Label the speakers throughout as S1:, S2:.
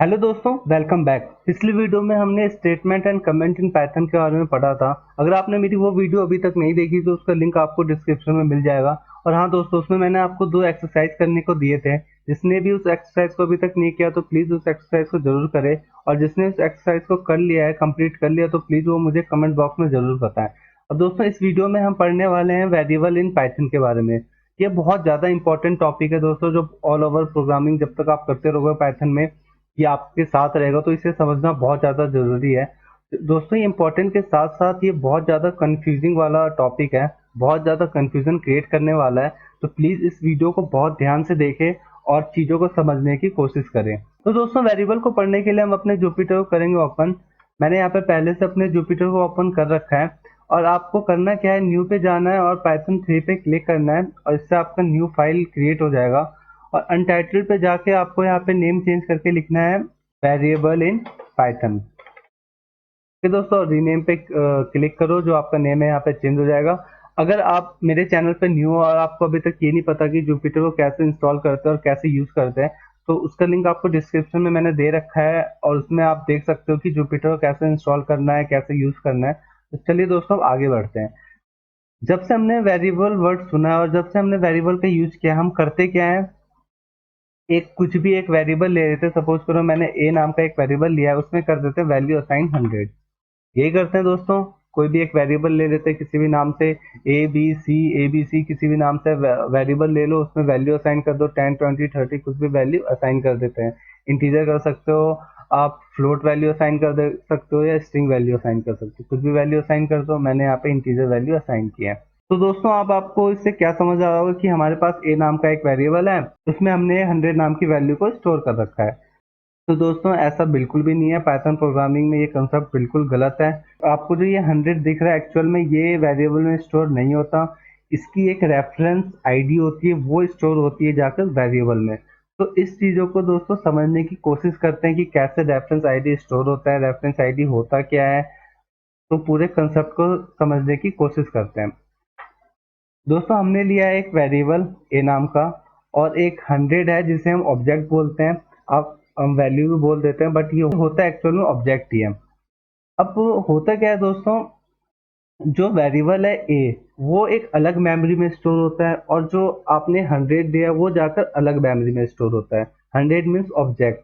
S1: Hello दोस्तों, welcome back. पिछली video में हमने statement and comment in Python के बारे में पढ़ा था। अगर आपने मेरी वो वीडियो अभी तक नहीं देखी तो उसका लिंक आपको डिस्क्रिप्शन में मिल जाएगा। और हाँ दोस्तों, उसमें मैंने आपको 2 एक्सरसाइज करने को दिए थे। जिसने भी उस एक्सरसाइज को अभी तक नहीं किया तो प्लीज़ उस एक्सरसाइज को जरूर करे। और जिसने उस एक्सरसाइज को कर लिया है, कंप्लीट कर लिया, तो प्लीज़ वो मुझे कमेंट बॉक्स में जरूर बताएं। अब दोस्तों, इस वीडियो में हम पढ़ने वाले हैं वेरिएबल इन पाइथन के बारे में। ये बहुत ज़्यादा इंपॉर्टेंट टॉपिक है दोस्तों, जो ऑल ओवर प्रोग्रामिंग जब तक आप करते रहोगे पाइथन में ये आपके साथ रहेगा, तो इसे समझना बहुत ज़्यादा ज़रूरी है। दोस्तों, ये इम्पोर्टेंट के साथ साथ ये बहुत ज़्यादा कंफ्यूजिंग वाला टॉपिक है, बहुत ज़्यादा कंफ्यूजन क्रिएट करने वाला है। तो प्लीज़ इस वीडियो को बहुत ध्यान से देखें और चीज़ों को समझने की कोशिश करें। तो दोस्तों, वेरिएबल को पढ़ने के लिए हम अपने जुपिटर को करेंगे ओपन। मैंने यहाँ पे पहले से अपने जुपिटर को ओपन कर रखा है। और आपको करना क्या है, न्यू पे जाना है और पाइथन 3 पे क्लिक करना है और इससे आपका न्यू फाइल क्रिएट हो जाएगा। और अनटाइटल्ड पे जाके आपको यहाँ पे नेम चेंज करके लिखना है वेरिएबल इन पाइथन। फिर दोस्तों रीनेम पे क्लिक करो, जो आपका नेम है यहाँ पे चेंज हो जाएगा। अगर आप मेरे चैनल पे न्यू हो और आपको अभी तक ये नहीं पता कि जुपिटर को कैसे इंस्टॉल करते हैं और कैसे यूज करते हैं, तो उसका लिंक आपको डिस्क्रिप्शन में मैंने दे रखा है और उसमें आप देख सकते हो कि जुपिटर को कैसे इंस्टॉल करना है, कैसे यूज करना है। तो चलिए दोस्तों, अब आगे बढ़ते हैं। जब से हमने वेरिएबल वर्ड सुना है और जब से हमने वेरिएबल का यूज किया, हम करते क्या है, एक कुछ भी एक वेरिएबल ले लेते हैं। सपोज करो मैंने ए नाम का एक वेरिएबल लिया है, उसमें कर देते हैं वैल्यू असाइन 100। यही करते हैं दोस्तों। कोई भी एक वेरिएबल ले लेते हैं किसी भी नाम से, ए बी सी किसी भी नाम से वेरिएबल ले लो, उसमें वैल्यू असाइन कर दो, 10 20 30 कुछ भी वैल्यू असाइन कर देते हैं। इंटीजर कर सकते हो आप, फ्लोट वैल्यू असाइन कर दे सकते हो या स्ट्रिंग वैल्यू असाइन कर सकते हो, कुछ भी वैल्यू असाइन कर दो। मैंने यहाँ पे इंटीजर वैल्यू असाइन किया है। तो दोस्तों, अब आपको इससे क्या समझ आ रहा होगा कि हमारे पास ए नाम का एक वेरिएबल है, उसमें हमने 100 नाम की वैल्यू को स्टोर कर रखा है। तो दोस्तों, ऐसा बिल्कुल भी नहीं है। पाइथन प्रोग्रामिंग में ये कंसेप्ट बिल्कुल गलत है। आपको जो ये 100 दिख रहा है, एक्चुअल में ये वेरिएबल में स्टोर नहीं होता। इसकी एक रेफरेंस आईडी होती है, वो स्टोर होती है जाकर वेरिएबल में। तो इस चीज़ों को दोस्तों समझने की कोशिश करते हैं कि कैसे रेफरेंस आईडी स्टोर होता है, रेफरेंस आईडी होता क्या है। तो पूरे कंसेप्ट को समझने की कोशिश करते हैं। दोस्तों, हमने लिया है एक वेरिएबल ए नाम का और एक 100 है जिसे हम ऑब्जेक्ट बोलते हैं। आप हम वैल्यू भी बोल देते हैं, बट ये होता है एक्चुअल में ऑब्जेक्ट ही है। अब होता क्या है दोस्तों, जो वेरिएबल है ए, वो एक अलग मेमोरी में स्टोर होता है और जो आपने 100 दिया वो जाकर अलग मेमोरी में स्टोर होता है। 100 मीन्स ऑब्जेक्ट।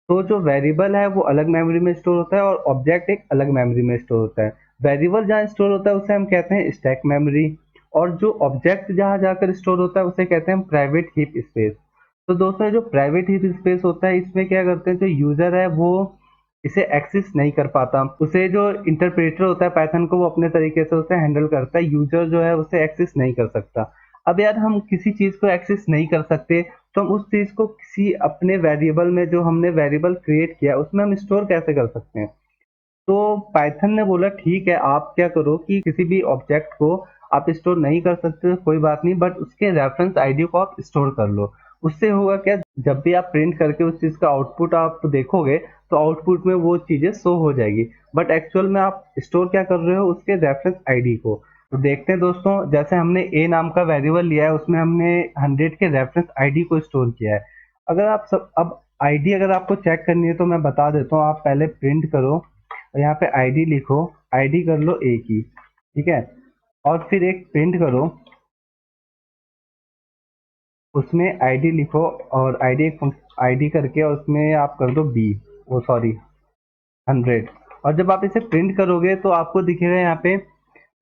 S1: तो जो वेरिएबल है वो अलग मेमोरी में स्टोर होता है और ऑब्जेक्ट एक अलग मेमोरी में स्टोर होता है। वेरिएबल जहाँ स्टोर होता है उसे हम कहते हैं स्टैक मेमोरी, और जो ऑब्जेक्ट जहाँ जाकर स्टोर होता है उसे कहते हैं हम प्राइवेट हीप स्पेस। तो दोस्तों, जो प्राइवेट हीप स्पेस होता है, इसमें क्या करते हैं, जो यूजर है वो इसे एक्सेस नहीं कर पाता। उसे जो इंटरप्रेटर होता है पाइथन को, वो अपने तरीके से उसे हैंडल करता है। यूजर जो है उसे एक्सेस नहीं कर सकता। अब यार, हम किसी चीज को एक्सेस नहीं कर सकते तो हम उस चीज को किसी अपने वेरिएबल में, जो हमने वेरिएबल क्रिएट किया, उसमें हम स्टोर कैसे कर सकते हैं। तो पाइथन ने बोला ठीक है, आप क्या करो कि किसी भी ऑब्जेक्ट को आप स्टोर नहीं कर सकते तो कोई बात नहीं, बट उसके रेफरेंस आईडी को आप स्टोर कर लो। उससे होगा क्या, जब भी आप प्रिंट करके उस चीज का आउटपुट आप देखोगे तो आउटपुट में वो चीजें शो हो जाएगी। बट एक्चुअल में आप स्टोर क्या कर रहे हो, उसके रेफरेंस आईडी को। तो देखते हैं दोस्तों, जैसे हमने ए नाम का वेरिएबल लिया है, उसमें हमने 100 के रेफरेंस आईडी को स्टोर किया है। अगर आप सब अब आईडी अगर आपको चेक करनी है तो मैं बता देता हूँ। आप पहले प्रिंट करो और यहाँ पे आईडी लिखो, आईडी कर लो ए की, ठीक है। और फिर एक प्रिंट करो, उसमें आईडी लिखो और आईडी करके और उसमें आप कर दो बी, वो सॉरी 100। और जब आप इसे प्रिंट करोगे तो आपको दिखेगा यहाँ पे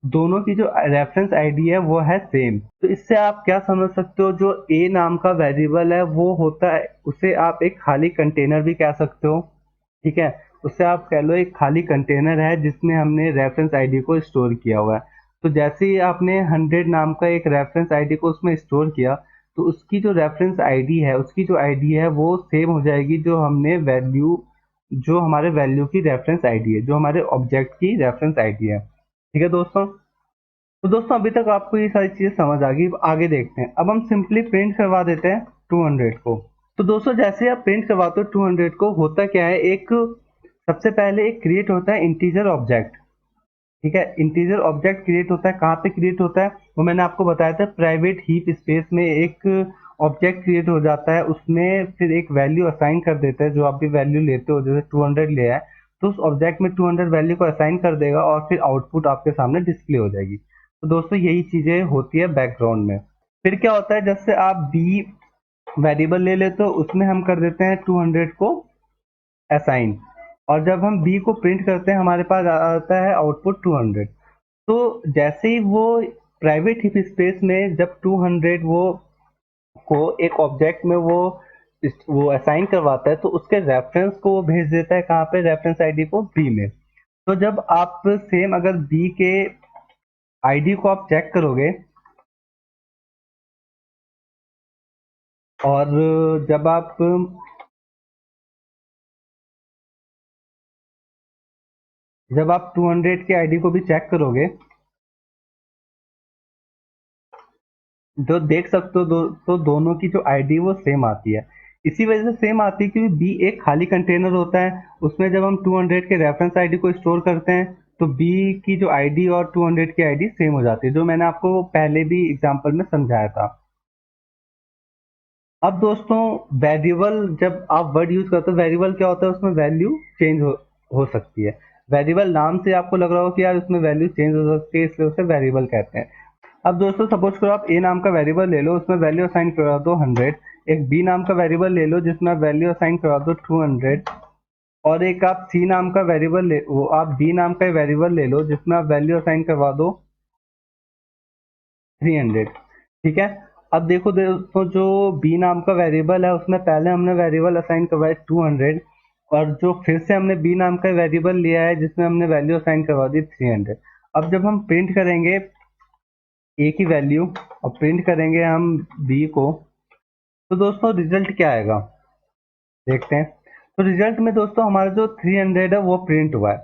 S1: दोनों की जो रेफरेंस आईडी है वो है सेम। तो इससे आप क्या समझ सकते हो, जो ए नाम का वेरिएबल है वो होता है, उसे आप एक खाली कंटेनर भी कह सकते हो, ठीक है। उससे आप कह लो एक खाली कंटेनर है जिसमें हमने रेफरेंस आईडी को स्टोर किया हुआ है। तो जैसे ही आपने 100 नाम का एक रेफरेंस आईडी को उसमें स्टोर किया, तो उसकी जो रेफरेंस आईडी है, उसकी जो आईडी है वो सेम हो जाएगी जो हमने वैल्यू, जो हमारे वैल्यू की रेफरेंस आईडी है, जो हमारे ऑब्जेक्ट की रेफरेंस आईडी है, ठीक है दोस्तों। तो दोस्तों, अभी तक आपको ये सारी चीजें समझ आ गई। अब आगे देखते हैं। अब हम सिंपली प्रिंट करवा देते हैं 200 को। तो दोस्तों, जैसे आप प्रिंट करवाते हो 200 को, होता क्या है, एक सबसे पहले एक क्रिएट होता है इंटीजर ऑब्जेक्ट, ठीक है। इंटीजर ऑब्जेक्ट क्रिएट होता है, कहाँ पे क्रिएट होता है वो मैंने आपको बताया था, प्राइवेट हीप स्पेस में एक ऑब्जेक्ट क्रिएट हो जाता है, उसमें फिर एक वैल्यू असाइन कर देता है। जो आप भी वैल्यू लेते हो, जैसे 200 लिया है तो उस ऑब्जेक्ट में 200 वैल्यू को असाइन कर देगा और फिर आउटपुट आपके सामने डिस्प्ले हो जाएगी। तो दोस्तों यही चीजें होती है बैकग्राउंड में। फिर क्या होता है, जैसे आप बी वेरिएबल ले लेते हो, उसमें हम कर देते हैं 200 को असाइन, और जब हम बी को प्रिंट करते हैं हमारे पास आता है आउटपुट 200। तो जैसे ही वो प्राइवेट हीप स्पेस में जब 200 वो को एक ऑब्जेक्ट में वो असाइन करवाता है, तो उसके रेफरेंस को वो भेज देता है कहाँ पे, रेफरेंस आईडी को बी में। तो जब आप सेम अगर बी के आईडी को आप चेक करोगे, और जब आप 200 के आईडी को भी चेक करोगे, तो देख सकते हो तो दोनों की जो आईडी वो सेम आती है। इसी वजह से सेम आती है क्योंकि बी एक खाली कंटेनर होता है, उसमें जब हम 200 के रेफरेंस आईडी को स्टोर करते हैं तो बी की जो आईडी और 200 की आईडी सेम हो जाती है, जो मैंने आपको पहले भी एग्जांपल में समझाया था। अब दोस्तों वेरिएबल, जब आप वर्ड यूज करते हो, वेरिएबल क्या होता है, उसमें वैल्यू चेंज हो सकती है। वेरिएबल नाम से आपको लग रहा हो कि यार उसमें वैल्यू चेंज हो सकती है, इसलिए उसे वेरिएबल कहते हैं। अब दोस्तों सपोज करो आप ए नाम का वेरिएबल ले लो, उसमें वैल्यू असाइन करवा दो 100। एक बी नाम का वेरिएबल ले लो जिसमें आप वैल्यू असाइन करवा दो 200। और एक आप सी नाम का वेरिएबल ले वो आप बी नाम का वेरिएबल ले लो जिसमें आप वैल्यू असाइन करवा दो 300। ठीक है। अब देखो दोस्तों, जो बी नाम का वेरिएबल है उसमें पहले हमने वेरिएबल असाइन करवाया 200, और जो फिर से हमने बी नाम का वेरिएबल लिया है जिसमें हमने वैल्यू असाइन करवा दी 300। अब जब हम प्रिंट करेंगे ए की वैल्यू और प्रिंट करेंगे हम बी को, तो दोस्तों रिजल्ट क्या आएगा देखते हैं। तो रिजल्ट में दोस्तों हमारा जो 300 है वो प्रिंट हुआ है।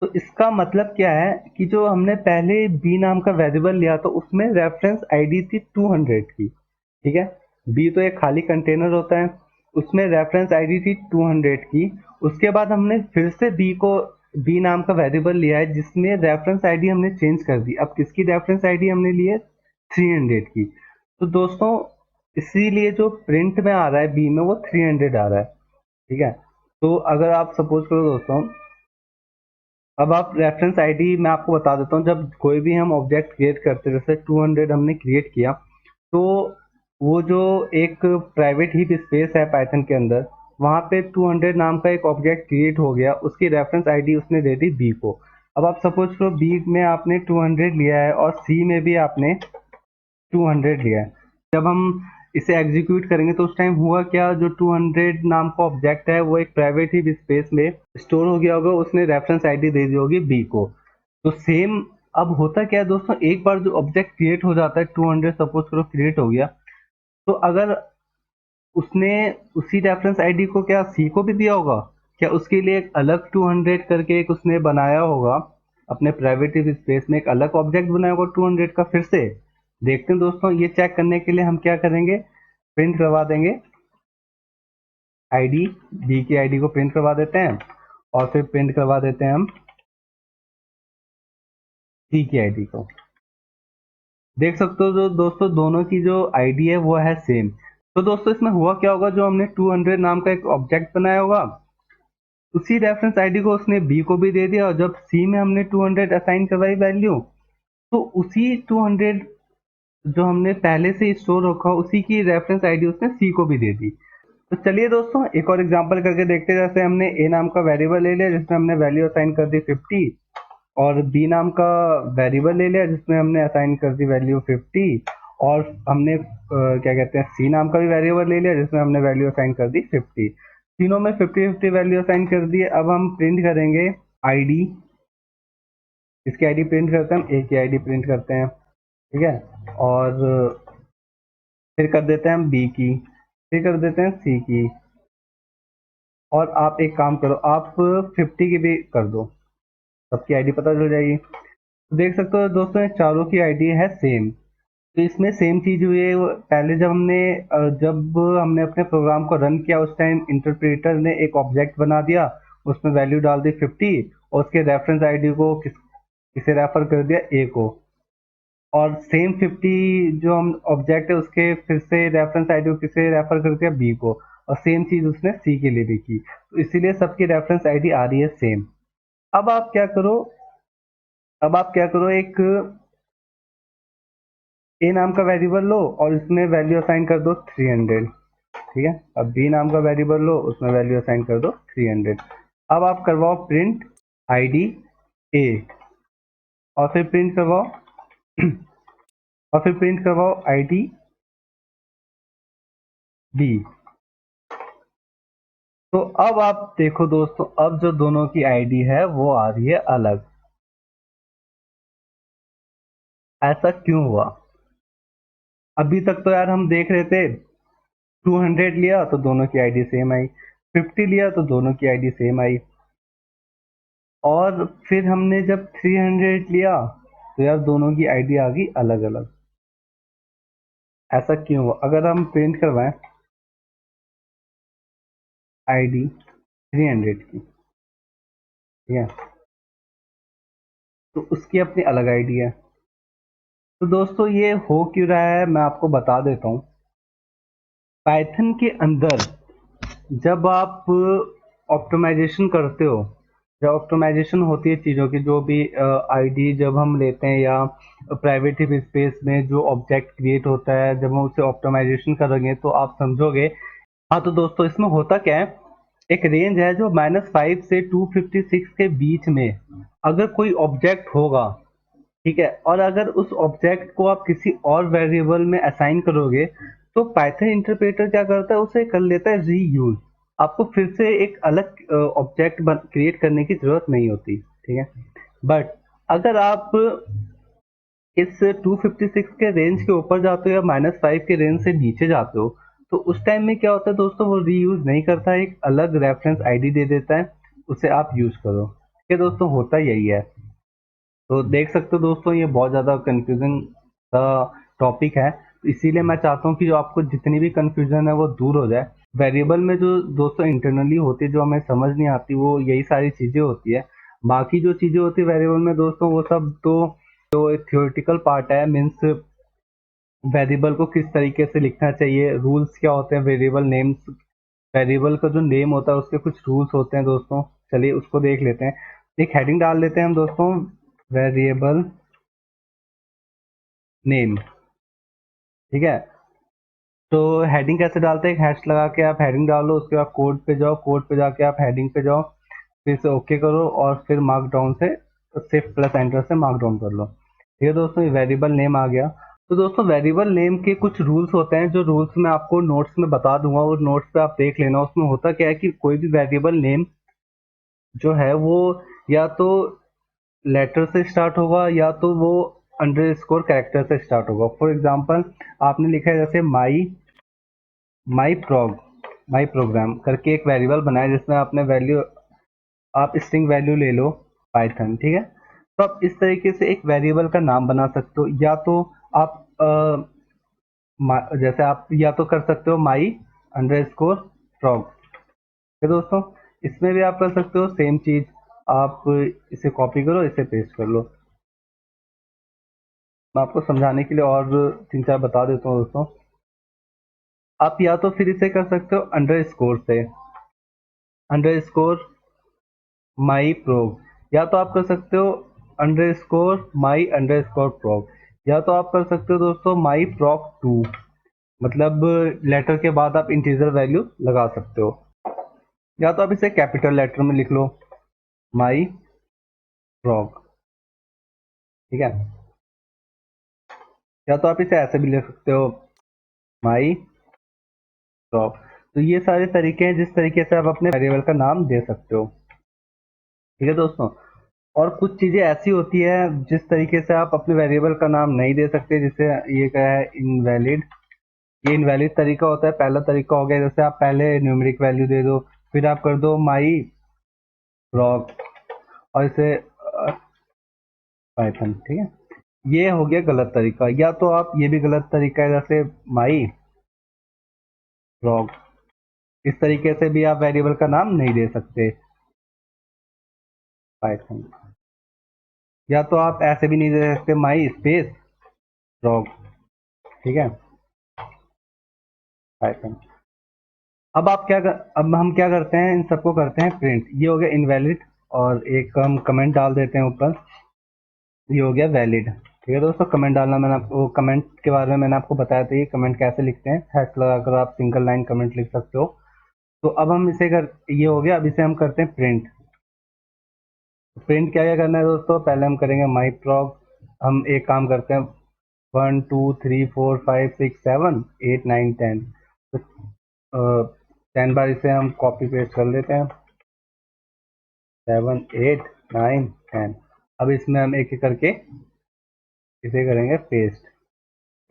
S1: तो इसका मतलब क्या है कि जो हमने पहले बी नाम का वेरिएबल लिया तो उसमें रेफरेंस आईडी थी 200 की। ठीक है। बी तो एक खाली कंटेनर होता है, उसमें रेफरेंस आईडी थी 200 की। उसके बाद हमने फिर से बी नाम का वेरिएबल लिया है जिसमें रेफरेंस आईडी हमने चेंज कर दी। अब किसकी रेफरेंस आईडी हमने ली है, 300 की। तो दोस्तों इसीलिए जो प्रिंट में आ रहा है बी में वो 300 आ रहा है। ठीक है। तो अगर आप सपोज करो दोस्तों, अब आप रेफरेंस आईडी मैं आपको बता देता हूँ। जब कोई भी हम ऑब्जेक्ट क्रिएट करते हैं, जैसे 200 हमने क्रिएट किया, तो वो जो एक प्राइवेट हीप स्पेस है पाइथन के अंदर, वहाँ पे 200 नाम का एक ऑब्जेक्ट क्रिएट हो गया, उसकी रेफरेंस आईडी उसने दे दी बी को। अब आप सपोज करो बी में आपने 200 लिया है और सी में भी आपने 200 लिया है। जब हम इसे एग्जीक्यूट करेंगे तो उस टाइम हुआ क्या, जो 200 नाम का ऑब्जेक्ट है वो एक प्राइवेट ही स्पेस में स्टोर हो गया होगा, उसने रेफरेंस आईडी दे दी होगी बी को। तो सेम अब होता क्या है दोस्तों, एक बार जो ऑब्जेक्ट क्रिएट हो जाता है, 200 सपोज करो क्रिएट हो गया, तो अगर उसने उसी रेफरेंस आईडी को क्या सी को भी दिया होगा, क्या उसके लिए एक अलग 200 करके एक उसने बनाया होगा, अपने प्राइवेट स्पेस में एक अलग ऑब्जेक्ट बनाया होगा 200 का। फिर से देखते हैं दोस्तों, ये चेक करने के लिए हम क्या करेंगे, प्रिंट करवा देंगे आईडी, बी की आईडी को प्रिंट करवा देते हैं, और फिर प्रिंट करवा देते हैं हम सी की आईडी को। देख सकते हो जो दोस्तों दोनों की जो आईडी है वो है सेम। तो दोस्तों इसमें हुआ क्या होगा, जो हमने 200 नाम का एक ऑब्जेक्ट बनाया होगा, उसी रेफरेंस आईडी को उसने बी को भी दे दिया, और जब सी में हमने 200 असाइन करवाई वैल्यू, तो उसी 200 जो हमने पहले से स्टोर रखा उसी की रेफरेंस आईडी उसने सी को भी दे दी। तो चलिए दोस्तों एक और एग्जांपल करके देखते हैं। जैसे हमने ए नाम का वेरिएबल ले लिया जिसमें हमने वैल्यू असाइन कर दी 50, और बी नाम का वेरिएबल ले लिया जिसमें हमने असाइन कर दी वैल्यू 50, और हमने क्या कहते हैं सी नाम का भी वेरिएबल ले लिया जिसमें हमने वैल्यू असाइन कर दी 50। तीनों में 50-50 वैल्यू असाइन कर दी। अब हम प्रिंट करेंगे आईडी, इसकी आईडी प्रिंट करते हैं, हम ए की आईडी प्रिंट करते हैं। ठीक है। और फिर कर देते हैं हम बी की, फिर कर देते हैं सी की, और आप एक काम करो, आप 50 की भी कर दो, सबकी आईडी पता चल जाएगी। तो देख सकते हो दोस्तों चारों की आईडी है सेम। तो इसमें सेम चीज हुई है, पहले जब हमने अपने प्रोग्राम को रन किया उस टाइम इंटरप्रेटर ने एक ऑब्जेक्ट बना दिया, उसमें वैल्यू डाल दी 50, और उसके रेफरेंस आईडी को किसे रेफर कर दिया, ए को। और सेम 50 जो हम ऑब्जेक्ट है उसके फिर से रेफरेंस आईडी को किसे रेफर करते हैं, बी को, और सेम चीज उसने सी के लिए भी की, तो इसीलिए सबकी रेफरेंस आईडी आ रही है सेम। अब आप क्या करो, एक ए नाम का वेरिएबल लो और इसमें वैल्यू असाइन कर दो 300। ठीक है, अब बी नाम का वेरिएबल लो, उसमें वैल्यू असाइन कर दो 300। अब आप करवाओ प्रिंट आईडी ए, और फिर प्रिंट करवाओ आईडी बी। तो अब आप देखो दोस्तों, अब जो दोनों की आईडी है वो आ रही है अलग। ऐसा क्यों हुआ? अभी तक तो यार हम देख रहे थे 200 लिया तो दोनों की आईडी सेम आई, 50 लिया तो दोनों की आईडी सेम आई, और फिर हमने जब 300 लिया तो यार दोनों की आईडी आ गई अलग अलग। ऐसा क्यों हुआ? अगर हम प्रिंट करवाएं आईडी 300 की, ठीक है, तो उसकी अपनी अलग आईडी है। तो दोस्तों ये हो क्यों रहा है, मैं आपको बता देता हूँ। पाइथन के अंदर जब आप ऑप्टिमाइजेशन करते हो, जब ऑप्टिमाइजेशन होती है चीज़ों की, जो भी आईडी जब हम लेते हैं या प्राइवेट स्पेस में जो ऑब्जेक्ट क्रिएट होता है, जब हम उसे ऑप्टिमाइजेशन करेंगे तो आप समझोगे। हाँ तो दोस्तों इसमें होता क्या है, एक रेंज है जो -5 से 256 के बीच में अगर कोई ऑब्जेक्ट होगा, ठीक है, और अगर उस ऑब्जेक्ट को आप किसी और वेरिएबल में असाइन करोगे तो पाइथन इंटरप्रेटर क्या करता है, उसे कर लेता है रीयूज। आपको फिर से एक अलग ऑब्जेक्ट क्रिएट करने की जरूरत नहीं होती, ठीक है। बट अगर आप इस 256 के रेंज के ऊपर जाते हो या -5 के रेंज से नीचे जाते हो, तो उस टाइम में क्या होता है दोस्तों, वो रीयूज नहीं करता, एक अलग रेफरेंस आईडी दे देता है, उसे आप यूज करो। ठीक है दोस्तों, होता यही है। तो देख सकते हो दोस्तों, ये बहुत ज़्यादा कंफ्यूजिंग टॉपिक है, तो इसीलिए मैं चाहता हूँ कि जो आपको जितनी भी कंफ्यूजन है वो दूर हो जाए। वेरिएबल में जो दोस्तों इंटरनली होती है, जो हमें समझ नहीं आती, वो यही सारी चीज़ें होती है। बाकी जो चीज़ें होती है वेरिएबल में दोस्तों, वो सब तो जो एक थियोरेटिकल पार्ट है, मीन्स वेरिएबल को किस तरीके से लिखना चाहिए, रूल्स क्या होते हैं वेरिएबल नेम्स, वेरिएबल का जो नेम होता है उसके कुछ रूल्स होते हैं दोस्तों। चलिए उसको देख लेते हैं। एक हेडिंग डाल लेते हैं हम दोस्तों, वेरिएबल नेम, ठीक है। तो हेडिंग कैसे डालते हैं, एक हैश लगा के आप हेडिंग डालो, उसके बाद कोड पे जाओ, कोड पे जाके आप हेडिंग पे जाओ, फिर से ओके करो, और फिर मार्क डाउन से शिफ्ट प्लस एंटर से मार्क डाउन कर लो। ठीक है दोस्तों, ये वेरिएबल नेम आ गया। तो दोस्तों वेरिएबल नेम के कुछ रूल्स होते हैं, जो रूल्स मैं आपको नोट्स में बता दूंगा, और नोट्स पे आप देख लेना। उसमें होता क्या है कि कोई भी वेरिएबल नेम जो है वो या तो लेटर से स्टार्ट होगा या तो वो अंडरस्कोर कैरेक्टर से स्टार्ट होगा। फॉर एग्जांपल आपने लिखा है जैसे माई प्रोग्राम करके एक वेरिएबल बनाया, जिसमें आपने वैल्यू, आप स्ट्रिंग वैल्यू ले लो पाइथन, ठीक है। तो आप इस तरीके से एक वेरिएबल का नाम बना सकते हो, या तो आप जैसे आप या तो कर सकते हो माई अंडरस्कोर फ्रॉग। है दोस्तों, इसमें भी आप कर सकते हो सेम चीज। आप इसे कॉपी करो, इसे पेस्ट कर लो। मैं आपको समझाने के लिए और 3-4 बता देता हूँ दोस्तों। आप या तो फिर इसे कर सकते हो अंडरस्कोर से, अंडरस्कोर माई प्रोग, या तो आप कर सकते हो अंडरस्कोर माई अंडरस्कोर प्रोग, या तो आप कर सकते हो दोस्तों माई प्रोग 2, मतलब लेटर के बाद आप इंटीजर वैल्यू लगा सकते हो, या तो आप इसे कैपिटल लेटर में लिख लो माई प्रोग, ठीक है, या तो आप इसे ऐसे भी लिख सकते हो माई प्रोग। तो ये सारे तरीके हैं जिस तरीके से आप अपने वेरिएबल का नाम दे सकते हो। ठीक है दोस्तों, और कुछ चीजें ऐसी होती है जिस तरीके से आप अपने वेरिएबल का नाम नहीं दे सकते, जैसे ये क्या है, इनवैलिड। ये इनवैलिड तरीका होता है। पहला तरीका हो गया जैसे आप पहले न्यूमेरिक वैल्यू दे दो, फिर आप कर दो माई प्रॉग, और इसे पाइथन, ठीक है, ये हो गया गलत तरीका। या तो आप, ये भी गलत तरीका है, जैसे माई प्रॉग, इस तरीके से भी आप वेरिएबल का नाम नहीं दे सकते पाइथन। या तो आप ऐसे भी नहीं दे सकते माई स्पेस फ्रॉग, ठीक है, पाइथन। अब हम क्या करते हैं, इन सबको करते हैं प्रिंट। ये हो गया इनवैलिड, और एक हम कमेंट डाल देते हैं ऊपर, ये हो गया वैलिड। ठीक है दोस्तों, कमेंट डालना मैंने आपको, कमेंट के बारे में मैंने आपको बताया था, ये कमेंट कैसे लिखते हैं, हैश लगाकर आप सिंगल लाइन कमेंट लिख सकते हो। तो अब हम ये हो गया, अब इसे हम करते हैं प्रिंट। प्रिंट क्या क्या करना है दोस्तों, पहले हम करेंगे माई प्रॉग। हम एक काम करते हैं, 1 2 3 4 5 6 7 8 9 10, तो 10 बार इसे हम कॉपी पेस्ट कर लेते हैं, 7 8 9 10। अब इसमें हम एक एक करके इसे करेंगे पेस्ट।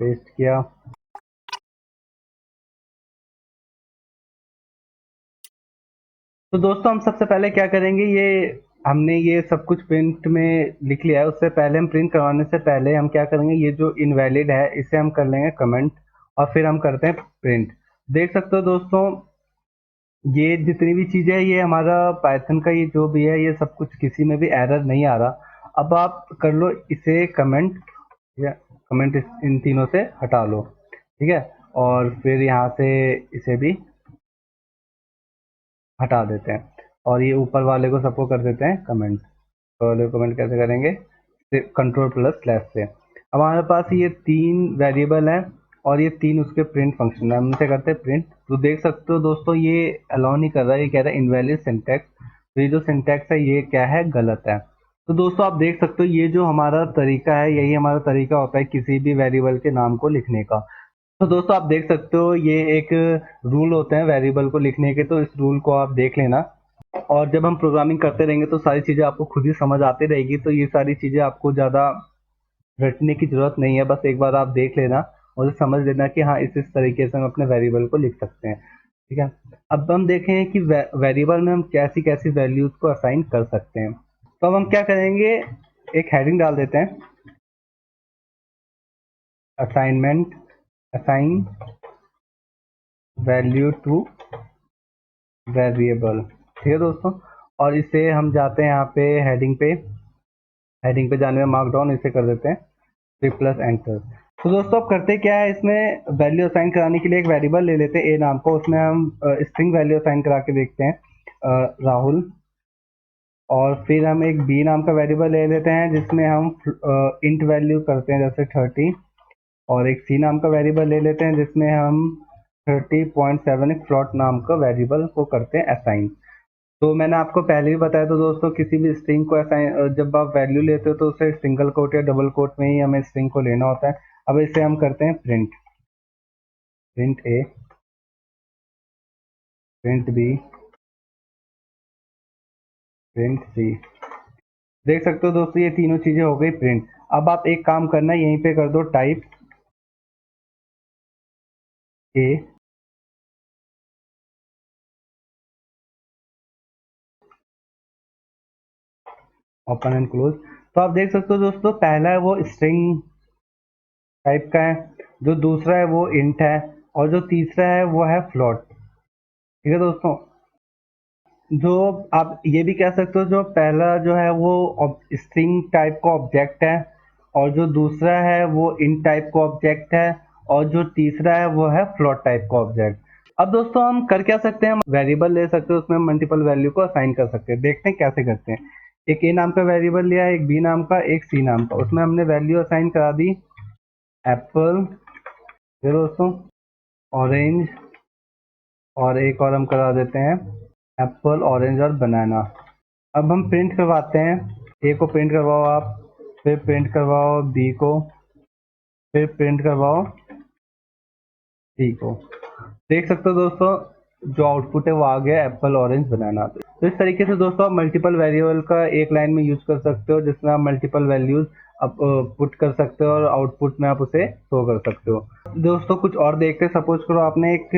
S1: पेस्ट किया। तो दोस्तों हम सबसे पहले क्या करेंगे, ये हमने ये सब कुछ प्रिंट में लिख लिया है, उससे पहले हम प्रिंट करवाने से पहले हम क्या करेंगे, ये जो इनवैलिड है इसे हम कर लेंगे कमेंट, और फिर हम करते हैं प्रिंट। देख सकते हो दोस्तों, ये जितनी भी चीजें हैं, ये हमारा पाइथन का ये जो भी है, ये सब कुछ किसी में भी एरर नहीं आ रहा। अब आप कर लो इसे कमेंट, या कमेंट इन तीनों से हटा लो, ठीक है, और फिर यहाँ से इसे भी हटा देते हैं, और ये ऊपर वाले को सबको कर देते हैं कमेंट। वाले को कमेंट कैसे करेंगे, कंट्रोल प्लस स्लैश से। अब हमारे पास ये 3 वेरिएबल हैं, और ये 3 उसके प्रिंट फंक्शन है, हम इनसे करते हैं प्रिंट। तो देख सकते हो दोस्तों, ये अलाउ नहीं कर रहा है, ये कह रहा है इनवैलिड सिंटैक्स। तो ये जो सिंटैक्स है ये क्या है, गलत है। तो दोस्तों आप देख सकते हो, ये जो हमारा तरीका है, यही हमारा तरीका होता है किसी भी वेरिएबल के नाम को लिखने का। तो दोस्तों आप देख सकते हो, ये एक रूल होते हैं वेरिएबल को लिखने के, तो इस रूल को आप देख लेना। और जब हम प्रोग्रामिंग करते रहेंगे तो सारी चीज़ें आपको खुद ही समझ आती रहेगी, तो ये सारी चीज़ें आपको ज़्यादा रटने की ज़रूरत नहीं है, बस एक बार आप देख लेना और समझ लेना कि हाँ इस तरीके से हम अपने वेरिएबल को लिख सकते हैं। ठीक है, अब हम देखें कि वेरिएबल में हम कैसी कैसी वैल्यूज को असाइन कर सकते हैं। तो अब हम क्या करेंगे, एक हेडिंग डाल देते हैं, assignment, assign value two variable. ठीक है दोस्तों, और इसे हम जाते हैं यहाँ पे हेडिंग पे, हेडिंग पे जाने में मार्क डाउन इसे कर देते हैं 3+एंटर। तो दोस्तों अब करते क्या है, इसमें वैल्यू असाइन कराने के लिए एक वेरिएबल ले लेते हैं ए नाम को, उसमें हम स्ट्रिंग वैल्यू असाइन करा के देखते हैं, राहुल। और फिर हम एक बी नाम का वेरिएबल ले लेते हैं जिसमें हम इंट वैल्यू करते हैं जैसे 30, और एक सी नाम का वेरिएबल ले लेते हैं जिसमें हम 30.7 एक फ्लोट नाम का वेरिएबल को करते हैं असाइन। तो मैंने आपको पहले भी बताया, तो दोस्तों किसी भी स्ट्रिंग को असाइन, जब आप वैल्यू लेते हो तो उसे सिंगल कोट या डबल कोट में ही हमें स्ट्रिंग को लेना होता है। अब इसे हम करते हैं प्रिंट, प्रिंट ए, प्रिंट बी, प्रिंट सी। देख सकते हो दोस्तों, ये तीनों चीजें हो गई प्रिंट। अब आप एक काम करना, यहीं पे कर दो type A, open and close. तो आप देख सकते हो दोस्तों, पहला है वो स्ट्रिंग टाइप का है, जो दूसरा है वो इंट है, और जो तीसरा है वो है फ्लोट। ठीक है दोस्तों, जो आप ये भी कह सकते हो, जो पहला जो है वो स्ट्रिंग टाइप का ऑब्जेक्ट है, और जो दूसरा है वो इन टाइप का ऑब्जेक्ट है, और जो तीसरा है वो है फ्लोट टाइप का ऑब्जेक्ट। अब दोस्तों हम कर क्या सकते हैं, हम वेरिएबल ले सकते हैं, उसमें मल्टीपल वैल्यू को असाइन कर सकते हैं। देखते हैं कैसे करते हैं। एक ए नाम का वेरिएबल लिया, एक बी नाम का, एक सी नाम का, उसमें हमने वैल्यू असाइन करा दी एप्पल, ये दोस्तों, ऑरेंज, और एक और हम करा देते हैं एप्पल, ऑरेंज और बनाना। अब हम प्रिंट करवाते हैं, ए को प्रिंट करवाओ आप, फिर प्रिंट करवाओ बी को, फिर प्रिंट करवाओ सी को। देख सकते हो दोस्तों, जो आउटपुट है वो आ गया एप्पल, ऑरेंज, बनाना। तो इस तरीके से दोस्तों आप मल्टीपल वेरिएबल का एक लाइन में यूज कर सकते हो, जिसमें आप मल्टीपल वैल्यूज आप पुट कर सकते हो, और आउटपुट में आप उसे शो कर सकते हो। दोस्तों कुछ और देखते हैं, सपोज करो आपने एक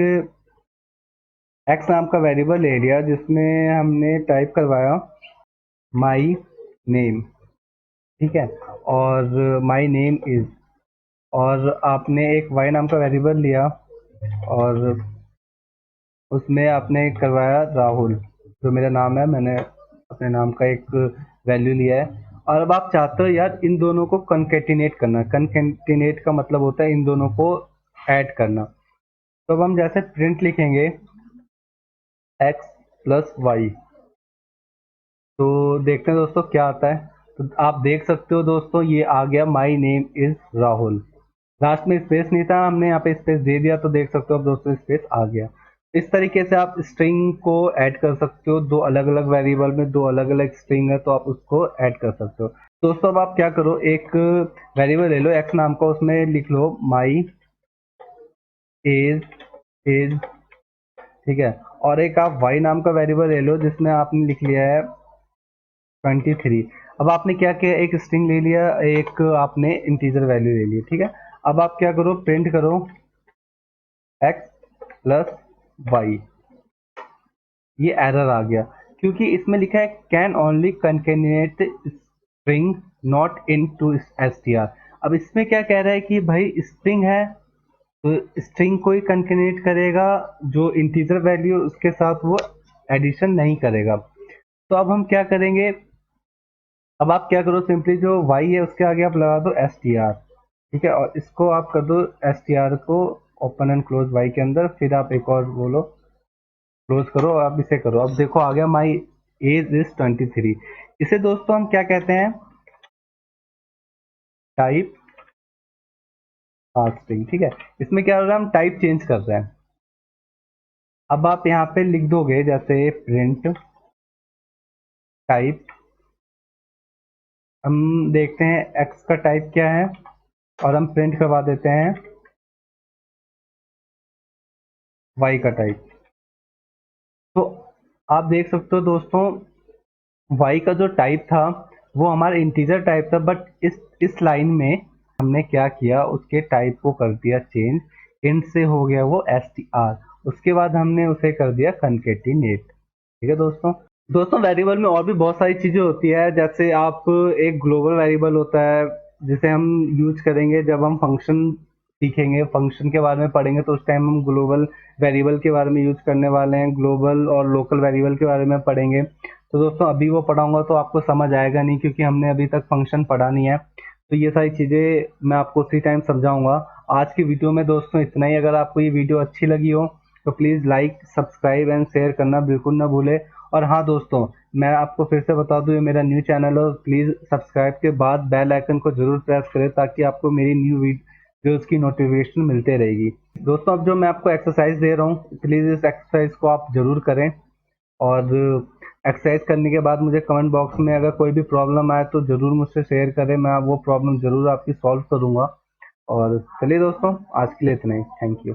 S1: एक्स नाम का वेरिएबल ले लिया, जिसमें हमने टाइप करवाया माई नेम, ठीक है, और माई नेम इज, और आपने एक वाई नाम का वेरिएबल लिया, और उसमें आपने करवाया राहुल, जो मेरा नाम है, मैंने अपने नाम का एक वैल्यू लिया है, और अब आप चाहते हो यार इन दोनों को कंकेटिनेट करना। कंकेटिनेट का मतलब होता है इन दोनों को ऐड करना। तो अब हम जैसे प्रिंट लिखेंगे x प्लस वाई, तो देखते हैं दोस्तों क्या आता है। तो आप देख सकते हो दोस्तों ये आ गया my name is Rahul. Last में स्पेस नहीं था, हमने यहाँ पे स्पेस दे दिया, तो देख सकते हो अब दोस्तों स्पेस आ गया। इस तरीके से आप स्ट्रिंग को ऐड कर सकते हो। दो अलग अलग वेरिएबल में दो अलग अलग स्ट्रिंग है, तो आप उसको ऐड कर सकते हो। दोस्तों अब आप क्या करो, एक वेरिएबल ले लो x नाम का, उसमें लिख लो माई एज एज, ठीक है। और एक आप y नाम का वेरिएबल ले लो जिसमें आपने लिख लिया है 23। अब आपने क्या किया, एक स्ट्रिंग ले लिया, एक आपने इंटीजर वैल्यू ले ली, ठीक है। अब आप क्या करो, प्रिंट करो x प्लस वाई। ये एरर आ गया क्योंकि इसमें लिखा है can only concatenate string not int to str। अब इसमें क्या कह रहा है कि भाई स्ट्रिंग है तो स्ट्रिंग को ही कंकेटिनेट करेगा, जो इंटीजर वैल्यू उसके साथ वो एडिशन नहीं करेगा। तो अब हम क्या करेंगे, अब आप क्या करो, सिंपली जो y है उसके आगे आप लगा दो str, ठीक है। और इसको आप कर दो str को ओपन एंड क्लोज y के अंदर, फिर आप एक और बोलो क्लोज करो, अब इसे करो। अब देखो आ गया माई एज इज 23। इसे दोस्तों हम क्या कहते हैं, टाइप कास्टिंग, ठीक है। इसमें क्या हो रहा है, हम टाइप चेंज कर रहे हैं। अब आप यहाँ पे लिख दोगे जैसे प्रिंट टाइप, हम देखते हैं एक्स का टाइप क्या है और हम प्रिंट करवा देते हैं वाई का टाइप। तो आप देख सकते हो दोस्तों y का जो टाइप था वो हमारा इंटीजर टाइप था, बट इस लाइन में हमने क्या किया, उसके टाइप को कर दिया चेंज, इंट से हो गया वो str। उसके बाद हमने उसे कर दिया कंकेटिनेट, ठीक है दोस्तों। दोस्तों वेरिएबल में और भी बहुत सारी चीजें होती है, जैसे आप एक ग्लोबल वेरिएबल होता है जिसे हम यूज करेंगे जब हम फंक्शन सीखेंगे, फंक्शन के बारे में पढ़ेंगे, तो उस टाइम हम ग्लोबल वेरिएबल के बारे में यूज करने वाले हैं, ग्लोबल और लोकल वेरिएबल के बारे में पढ़ेंगे। तो दोस्तों अभी वो पढ़ाऊंगा तो आपको समझ आएगा नहीं, क्योंकि हमने अभी तक फंक्शन पढ़ा नहीं है। तो ये सारी चीजें मैं आपको उसी टाइम समझाऊंगा। आज की वीडियो में दोस्तों इतना ही। अगर आपको ये वीडियो अच्छी लगी हो तो please like subscribe and share करना बिल्कुल ना भूले। और हाँ दोस्तों, मैं आपको फिर से बता दूं, ये मेरा न्यू चैनल है, प्लीज सब्सक्राइब के बाद बेल आइकन को जरूर प्रेस करें ताकि आपको मेरी न्यू वीडियोस की नोटिफिकेशन मिलते रहेगी। दोस्तों अब जो मैं आपको एक्सरसाइज दे रहा हूँ, प्लीज इस एक्सरसाइज को आप जरूर करें। और एक्सरसाइज करने के बाद मुझे कमेंट बॉक्स में अगर कोई भी प्रॉब्लम आए तो जरूर मुझसे शेयर करें, मैं वो प्रॉब्लम जरूर आपकी सॉल्व करूंगा। और चलिए दोस्तों आज के लिए इतना ही, थैंक यू।